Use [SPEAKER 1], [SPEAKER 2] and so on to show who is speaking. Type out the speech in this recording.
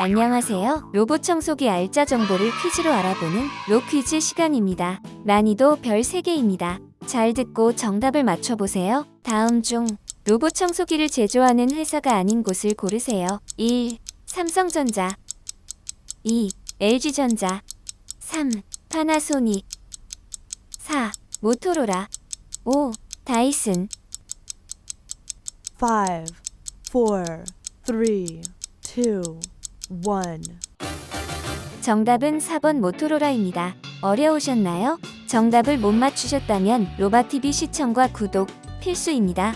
[SPEAKER 1] 안녕하세요. 로봇 청소기 알짜 정보를 퀴즈로 알아보는 로퀴즈 시간입니다. 난이도 별 3개입니다. 잘 듣고 정답을 맞춰보세요. 다음 중 로봇 청소기를 제조하는 회사가 아닌 곳을 고르세요. 1. 삼성전자 2. LG전자 3. 파나소닉 4. 모토로라 5. 다이슨
[SPEAKER 2] 5, 4, 3, 2, 1.
[SPEAKER 1] 정답은 4번 모토로라입니다. 어려우셨나요? 정답을 못 맞추셨다면 로바TV 시청과 구독 필수입니다.